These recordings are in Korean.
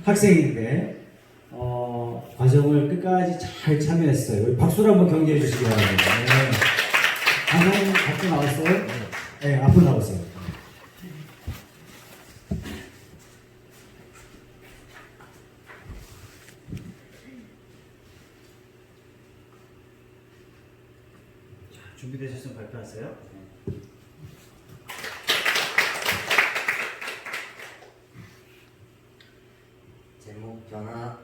학생인데 과정을 끝까지 잘 참여했어요. 우리 박수로 한번 경기해 주시기 바랍니다. 네. 강사님 앞으로 나왔어요? 네, 앞으로 나오세요. 준비되셨으면 발표하세요. 제목 변화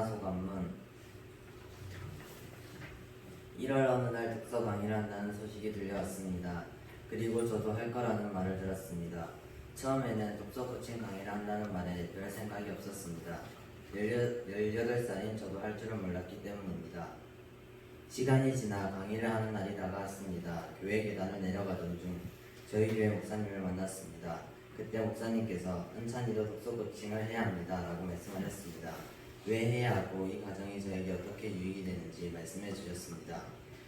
소감문. 1월 어느 날 독서 강의를 한다는 소식이 들려왔습니다. 그리고 저도 할 거라는 말을 들었습니다. 처음에는 독서 코칭 강의를 한다는 말에 별 생각이 없었습니다. 18살인 저도 할 줄은 몰랐기 때문입니다. 시간이 지나 강의를 하는 날이 다가왔습니다. 교회 계단을 내려가던 중 저희 교회 목사님을 만났습니다. 그때 목사님께서 은찬이도 독서 코칭을 해야 합니다 라고 말씀하셨습니다. 왜 해야 하고 이 과정이 저에게 어떻게 유익이 되는지 말씀해 주셨습니다.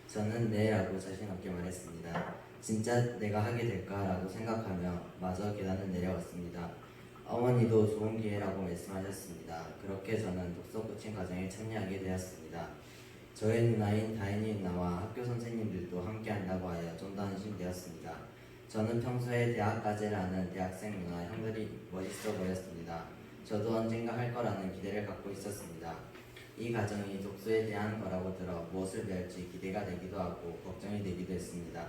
저는 네 라고 자신 없게 말했습니다. 진짜 내가 하게 될까 라고 생각하며 마저 계단을 내려왔습니다. 어머니도 좋은 기회라고 말씀하셨습니다. 그렇게 저는 독서 코칭 과정에 참여하게 되었습니다. 저의 누나인 다인이 누나와 학교 선생님들도 함께 한다고 하여 좀 더 안심되었습니다. 저는 평소에 대학 과제를 하는 대학생 누나 형들이 멋있어 보였습니다. 저도 언젠가 할 거라는 기대를 갖고 있었습니다. 이 과정이 독서에 대한 거라고 들어 무엇을 배울지 기대가 되기도 하고 걱정이 되기도 했습니다.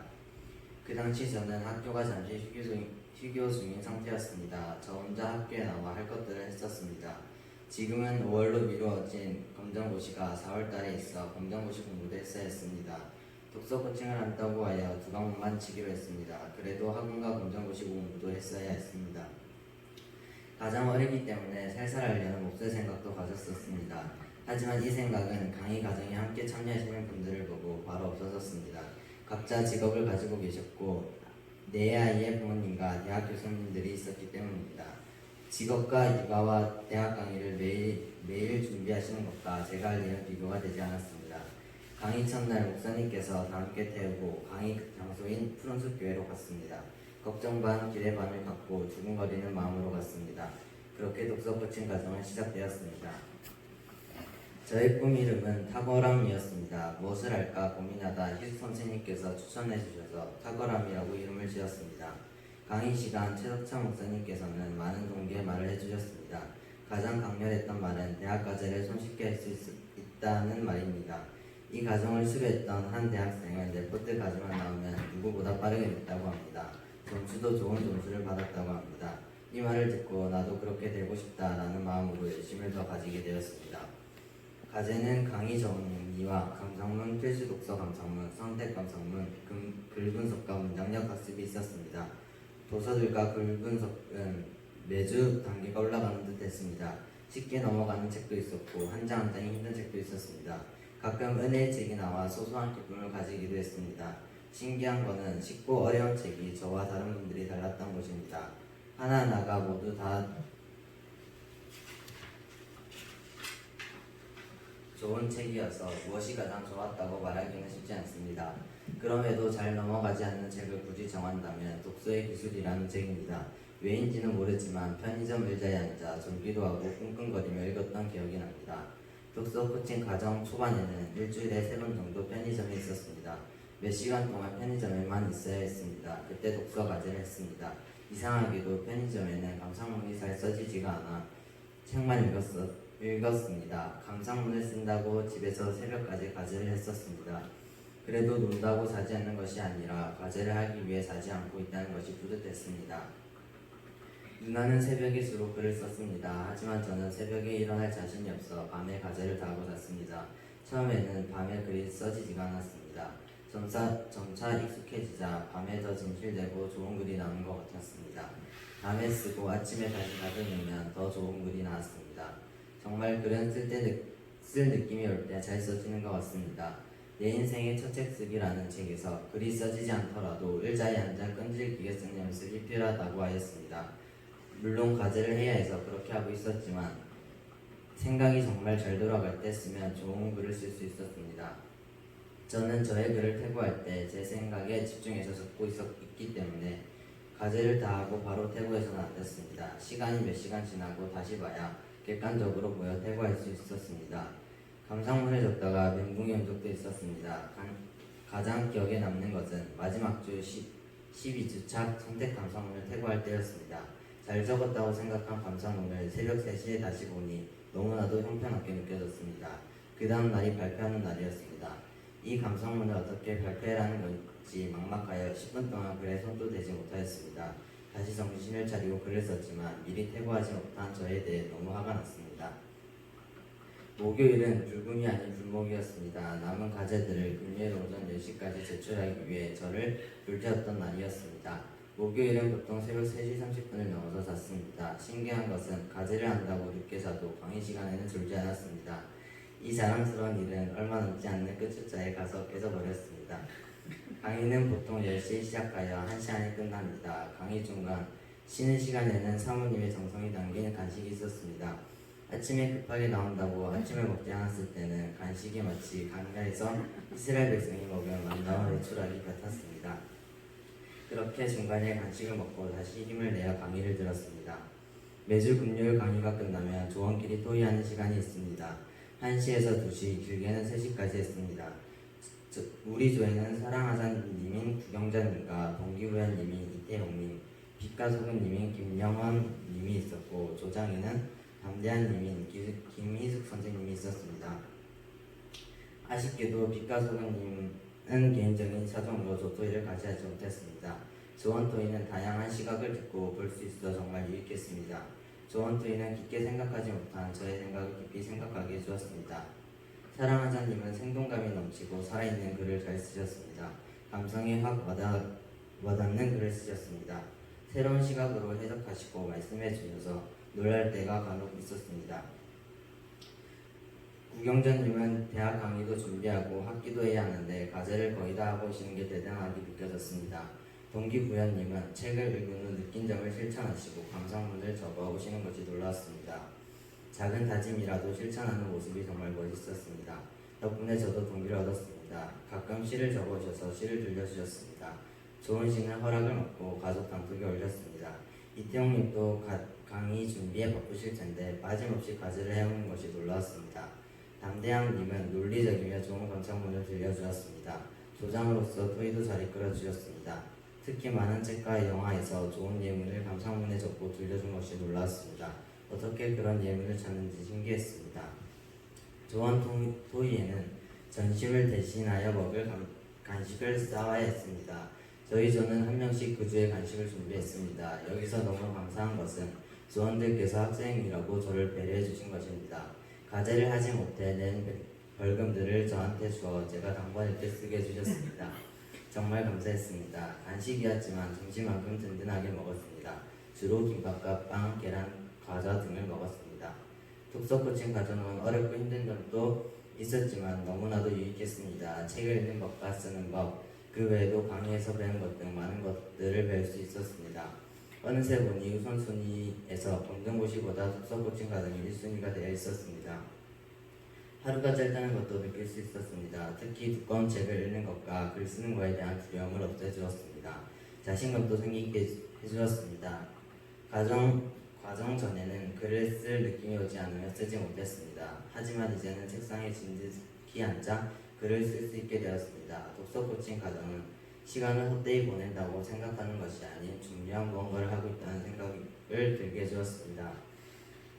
그 당시 저는 학교가 잠시 휴교 중인 상태였습니다. 저 혼자 학교에 나와 할 것들을 했었습니다. 지금은 5월로 미루어진 검정고시가 4월달에 있어 검정고시 공부도 했어야 했습니다. 독서 코칭을 한다고 하여 2과목만 치기로 했습니다. 그래도 학원과 검정고시 공부도 했어야 했습니다. 가장 어리기 때문에 살살하려는 몹쓸 생각도 가졌었습니다. 하지만 이 생각은 강의 과정에 함께 참여하시는 분들을 보고 바로 없어졌습니다. 각자 직업을 가지고 계셨고 내 아이의 부모님과 대학 교수님들이 있었기 때문입니다. 직업과 육아와 대학 강의를 매일 준비하시는 것과 제가 할 일은 비교가 되지 않았습니다. 강의 첫날 목사님께서 다 함께 태우고 강의 장소인 푸른숲 교회로 갔습니다. 걱정 반 기대 반을 갖고 두근거리는 마음으로 갔습니다. 그렇게 독서 코칭 과정은 시작되었습니다. 저의 꿈 이름은 탁월함이었습니다. 무엇을 할까 고민하다 희수 선생님께서 추천해 주셔서 탁월함이라고 이름을 지었습니다. 강의 시간 최석찬 목사님께서는 많은 동기의 말을 해주셨습니다. 가장 강렬했던 말은 대학 과제를 손쉽게 할 수 있다는 말입니다. 이 과정을 수료했던 한 대학생은 레포트 과제만 나오면 누구보다 빠르게 냈다고 합니다. 점수도 좋은 점수를 받았다고 합니다. 이 말을 듣고 나도 그렇게 되고 싶다라는 마음으로 열심을 더 가지게 되었습니다. 과제는 강의 정리와 감상문, 필수 독서 감상문, 선택 감상문, 글 분석과 문장력 학습이 있었습니다. 도서들과 글 분석은 매주 단계가 올라가는 듯 했습니다. 쉽게 넘어가는 책도 있었고 한 장 한 장이 힘든 책도 있었습니다. 가끔 은혜의 책이 나와 소소한 기쁨을 가지기도 했습니다. 신기한 거는 쉽고 어려운 책이 저와 다른 분들이 달랐던 것입니다. 하나하나가 모두 다 좋은 책이어서 무엇이 가장 좋았다고 말하기는 쉽지 않습니다. 그럼에도 잘 넘어가지 않는 책을 굳이 정한다면 독서의 기술이라는 책입니다. 왜인지는 모르지만 편의점 의자에 앉아 졸기도 하고 끙끙거리며 읽었던 기억이 납니다. 독서 코칭 과정 초반에는 일주일에 3번 정도 편의점에 있었습니다. 몇 시간 동안 편의점에만 있어야 했습니다. 그때 독서 과제를 했습니다. 이상하게도 편의점에는 감상문이 잘 써지지가 않아 책만 읽었습니다. 감상문을 쓴다고 집에서 새벽까지 과제를 했었습니다. 그래도 논다고 자지 않는 것이 아니라 과제를 하기 위해 자지 않고 있다는 것이 뿌듯했습니다. 누나는 새벽에 주로 글을 썼습니다. 하지만 저는 새벽에 일어날 자신이 없어 밤에 과제를 다 하고 잤습니다. 처음에는 밤에 글이 써지지가 않았습니다. 점차 익숙해지자 밤에 더 진실되고 좋은 글이 나오는 것 같았습니다. 밤에 쓰고 아침에 다시 다듬으면 더 좋은 글이 나왔습니다. 정말 글은 쓸 느낌이 올 때 잘 써지는 것 같습니다. 내 인생의 첫 책 쓰기라는 책에서 글이 써지지 않더라도 의자에 앉아 끈질기게 쓰는 연습이 필요하다고 하였습니다. 물론 과제를 해야 해서 그렇게 하고 있었지만 생각이 정말 잘 돌아갈 때 쓰면 좋은 글을 쓸 수 있었습니다. 저는 저의 글을 퇴고할 때 제 생각에 집중해서 적고 있기 때문에 과제를 다 하고 바로 퇴고해서는 안 됐습니다. 시간이 몇 시간 지나고 다시 봐야 객관적으로 보여 태고할 수 있었습니다. 감상문을 적다가 멘붕이 온 적도 있었습니다. 가장 기억에 남는 것은 마지막 주 12주차 선택 감상문을 태고할 때였습니다. 잘 적었다고 생각한 감상문을 새벽 3시에 다시 보니 너무나도 형편없게 느껴졌습니다. 그 다음 날이 발표하는 날이었습니다. 이 감상문을 어떻게 발표하라는 건지 막막하여 10분 동안 글에 손도 대지 못하였습니다. 다시 정신을 차리고 글을 썼지만 미리 태고하지 못한 저에 대해 너무 화가 났습니다. 목요일은 불금이 아닌 불목이었습니다. 남은 과제들을 금요일 오전 10시까지 제출하기 위해 저를 불태웠던 날이었습니다. 목요일은 보통 새벽 3시 30분을 넘어서 잤습니다. 신기한 것은 과제를 한다고 늦게 자도 강의 시간에는 졸지 않았습니다. 이 자랑스러운 일은 얼마 남지 않는 끝주자에 가서 깨져버렸습니다. 강의는 보통 10시에 시작하여 1시 안에 끝납니다. 강의 중간 쉬는 시간에는 사모님의 정성이 담긴 간식이 있었습니다. 아침에 급하게 나온다고 아침을 먹지 않았을 때는 간식이 마치 강야에서 이스라엘 백성이 먹은 만나와 내추라기 같았습니다. 그렇게 중간에 간식을 먹고 다시 힘을 내어 강의를 들었습니다. 매주 금요일 강의가 끝나면 조원끼리 토의하는 시간이 있습니다. 1시에서 2시, 길게는 3시까지 했습니다. 우리 조에는 사랑하자님인 구경자님과 동기부여님인 이태용님, 빛가소근님인 김영원님이 있었고 조장에는 담대한님인 김희숙 선생님이 있었습니다. 아쉽게도 빛가소근님은 개인적인 사정으로 조토의를 같이 하지 못했습니다. 조원토의는 다양한 시각을 듣고 볼 수 있어 정말 유익했습니다. 조원토의는 깊게 생각하지 못한 저의 생각을 깊이 생각하게 해주었습니다. 사랑하자님은 생동감이 넘치고 살아있는 글을 잘 쓰셨습니다. 감성에 확 와닿는 글을 쓰셨습니다. 새로운 시각으로 해석하시고 말씀해 주셔서 놀랄 때가 간혹 있었습니다. 구경자님은 대학 강의도 준비하고 학기도 해야 하는데 과제를 거의 다 하고 오시는 게 대단하게 느껴졌습니다. 동기부여님은 책을 읽은 후 느낀 점을 실천하시고 감상문을 적어 오시는 것이 놀라웠습니다. 작은 다짐이라도 실천하는 모습이 정말 멋있었습니다. 덕분에 저도 동기를 얻었습니다. 가끔 시를 적어오셔서 시를 들려주셨습니다. 좋은 시는 허락을 받고 가족 단톡에 올렸습니다. 이태용님도 강의 준비에 바쁘실 텐데 빠짐없이 과제를 해오는 것이 놀라웠습니다. 담대양님은 논리적이며 좋은 감상문을 들려주었습니다. 조장으로서 토의도 잘 이끌어주셨습니다. 특히 많은 책과 영화에서 좋은 예문을 감상문에 적고 들려준 것이 놀라웠습니다. 어떻게 그런 예문을 찾는지 신기했습니다. 조원 토의에는 전심을 대신하여 먹을 간식을 싸와야 했습니다. 저희 조는 한 명씩 그 주에 간식을 준비했습니다. 여기서 너무 감사한 것은 조원들께서 학생이라고 저를 배려해 주신 것입니다. 과제를 하지 못해 낸 벌금들을 저한테 주어 제가 당번일 때 쓰게 해주셨습니다. 정말 감사했습니다. 간식이었지만 점심만큼 든든하게 먹었습니다. 주로 김밥과 빵, 계란, 과자 등을 먹었습니다. 독서 코칭 과정은 어렵고 힘든 점도 있었지만 너무나도 유익했습니다. 책을 읽는 법과 쓰는 법, 그 외에도 강의에서 배운 것 등 많은 것들을 배울 수 있었습니다. 어느새 보니 우선순위에서 검정고시보다 독서 코칭 과정이 1순위가 되어 있었습니다. 하루가 짧다는 것도 느낄 수 있었습니다. 특히 두꺼운 책을 읽는 것과 글 쓰는 것에 대한 두려움을 없애주었습니다. 자신감도 생기게 해주었습니다. 과정 전에는 글을 쓸 느낌이 오지 않으며 쓰지 못했습니다. 하지만 이제는 책상에 진득히 앉아 글을 쓸 수 있게 되었습니다. 독서 코칭 과정은 시간을 헛되이 보낸다고 생각하는 것이 아닌 중요한 무언가를 하고 있다는 생각을 들게 해주었습니다.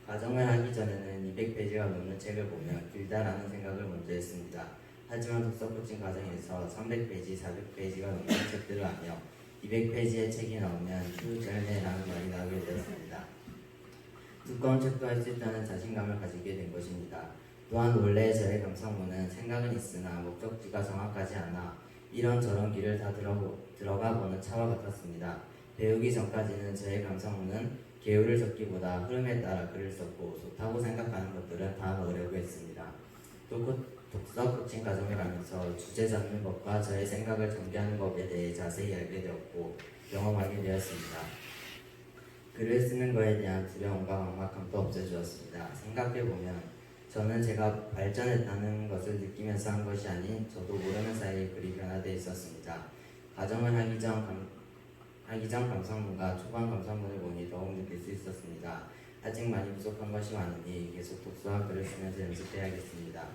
과정을 하기 전에는 200페이지가 넘는 책을 보면 길다라는 생각을 먼저 했습니다. 하지만 독서 코칭 과정에서 300페이지, 400페이지가 넘는 책들을 하며 200페이지의 책이 나오면 휴절매라는 말이 나오게 되었습니다. 두꺼운 책도 할 수 있다는 자신감을 가지게 된 것입니다. 또한 원래 저의 감상문은 생각은 있으나 목적지가 정확하지 않아 이런저런 길을 다 들어가 보는 차와 같았습니다. 배우기 전까지는 저의 감상문은 계율을 적기보다 흐름에 따라 글을 썼고 좋다고 생각하는 것들은 다 넣으려고 했습니다. 또 독서 코칭 과정을 하면서 주제 잡는 법과 저의 생각을 전개하는 법에 대해 자세히 알게 되었고 경험하게 되었습니다. 글을 쓰는 것에 대한 두려움과 막막함도 없애주었습니다. 생각해보면 저는 제가 발전했다는 것을 느끼면서 한 것이 아닌 저도 모르는 사이에 글이 변화되어 있었습니다. 과정을 하기 전 감상문과 초반 감상문을 보니 더욱 느낄 수 있었습니다. 아직 많이 부족한 것이 많으니 계속 독서와 글을 쓰면서 연습해야겠습니다.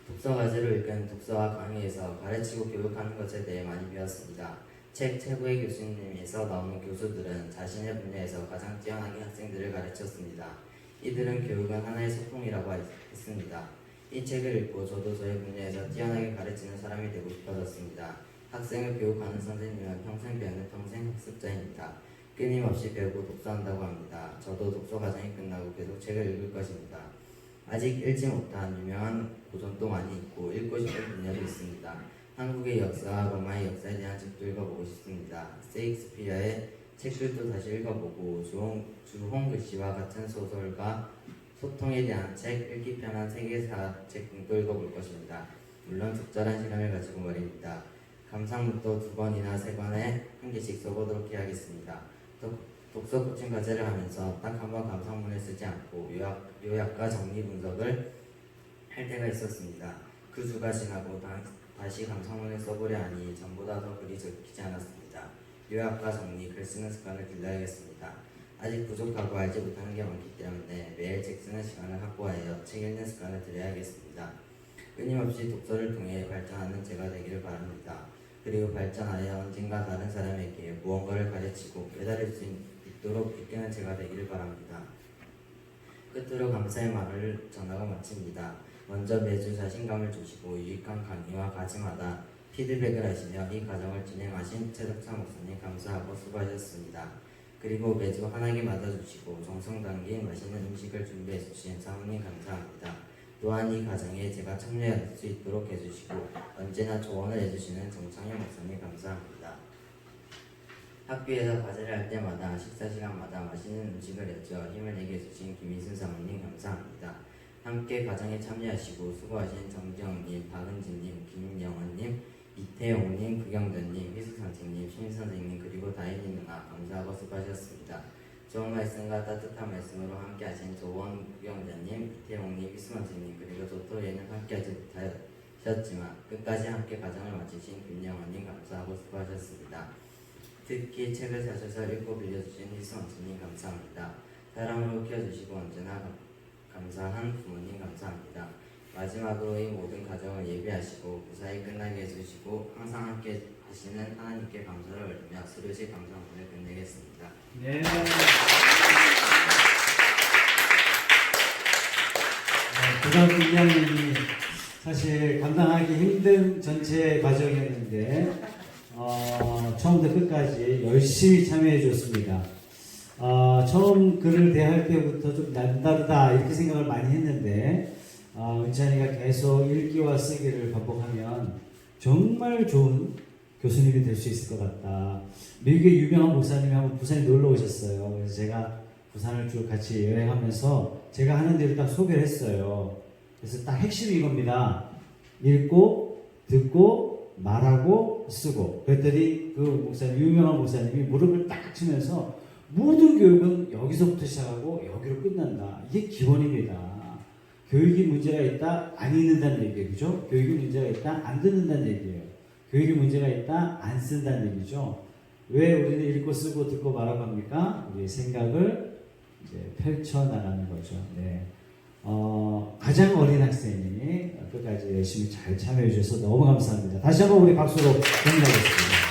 독서 과제로 읽은 독서와 강의에서 가르치고 교육하는 것에 대해 많이 배웠습니다. 책 최고의 교수님에서 나오는 교수들은 자신의 분야에서 가장 뛰어나게 학생들을 가르쳤습니다. 이들은 교육은 하나의 소통이라고 했습니다. 이 책을 읽고 저도 저의 분야에서 뛰어나게 가르치는 사람이 되고 싶어졌습니다. 학생을 교육하는 선생님은 평생 배우는 평생 학습자입니다. 끊임없이 배우고 독서한다고 합니다. 저도 독서 과정이 끝나고 계속 책을 읽을 것입니다. 아직 읽지 못한 유명한 고전도 많이 있고 읽고 싶은 분야도 있습니다. 한국의 역사와 로마의 역사에 대한 책도 읽어보고 싶습니다. 세익스피어의 책들도 다시 읽어보고 주홍 글씨와 같은 소설과 소통에 대한 책, 읽기 편한 세계사 책 등도 읽어볼 것입니다. 물론 적절한 시간을 가지고 말입니다. 감상문도 2권이나 3권에 1개씩 써보도록 해야겠습니다. 독서 코칭 과제를 하면서 딱 한 번 감상문을 쓰지 않고 요약과 정리 분석을 할 때가 있었습니다. 그 주가 지나고 다시 감상문을 써보려 하니 전보다 더 글이 적히지 않았습니다. 요약과 정리, 글 쓰는 습관을 길러야겠습니다. 아직 부족하고 알지 못하는 게 많기 때문에 매일 책 쓰는 시간을 확보하여 책 읽는 습관을 들여야겠습니다. 끊임없이 독서를 통해 발전하는 제가 되기를 바랍니다. 그리고 발전하여 언젠가 다른 사람에게 무언가를 가르치고 깨달을 수 있도록 이끄는 제가 되기를 바랍니다. 끝으로 감사의 말을 전하고 마칩니다. 먼저 매주 자신감을 주시고 유익한 강의와 과제마다 피드백을 하시며 이 과정을 진행하신 최덕찬 목사님 감사하고 수고하셨습니다. 그리고 매주 환하게 맞아주시고 정성 담긴 맛있는 음식을 준비해 주신 사모님 감사합니다. 또한 이 과정에 제가 참여할 수 있도록 해주시고 언제나 조언을 해주시는 정창현 목사님 감사합니다. 학교에서 과제를 할 때마다 식사 시간마다 맛있는 음식을 내줘 힘을 내게 해주신 김희순 사모님 감사합니다. 함께 과정에 참여하시고 수고하신 정지영님, 박은진님, 김영원님, 이태용님, 구경전님, 희수선생님, 신선생님 그리고 다혜님 누나 감사하고 수고하셨습니다. 좋은 말씀과 따뜻한 말씀으로 함께 하신 조원 구경자님, 이태용님, 희수선생님 그리고 도토리에는 함께하지 못하셨지만 끝까지 함께 과정을 마치신 김영원님 감사하고 수고하셨습니다. 특히 책을 사셔서 읽고 빌려주신 희수선생님 감사합니다. 사랑으로 키워주시고 언제나 감사한 부모님 감사합니다. 마지막으로 이 모든 과정을 예비하시고 무사히 끝나게 해주시고 항상 함께 하시는 하나님께 감사를 올리며 수료식 감사문을 끝내겠습니다. 네. 고등학교 2학년이 사실 감당하기 힘든 전체 과정이었는데 처음부터 끝까지 열심히 참여해 줬습니다. 처음 글을 대할 때부터 좀 남다르다 이렇게 생각을 많이 했는데 은찬이가 계속 읽기와 쓰기를 반복하면 정말 좋은 교수님이 될 수 있을 것 같다. 미국의 유명한 목사님이 한번 부산에 놀러 오셨어요. 그래서 제가 부산을 쭉 같이 여행하면서 제가 하는 대로 딱 소개를 했어요. 그래서 딱 핵심이 이겁니다. 읽고 듣고 말하고 쓰고. 그랬더니 그 목사님, 유명한 목사님이 무릎을 딱 치면서 모든 교육은 여기서부터 시작하고 여기로 끝난다. 이게 기본입니다. 교육이 문제가 있다, 안 읽는다는 얘기예요. 그죠? 교육이 문제가 있다, 안 듣는다는 얘기예요. 교육이 문제가 있다, 안 쓴다는 얘기죠. 왜 우리는 읽고 쓰고 듣고 말하고 합니까? 우리의 생각을 이제 펼쳐나가는 거죠. 네. 가장 어린 학생이 끝까지 열심히 잘 참여해 주셔서 너무 감사합니다. 다시 한번 우리 박수로 공유하겠습니다.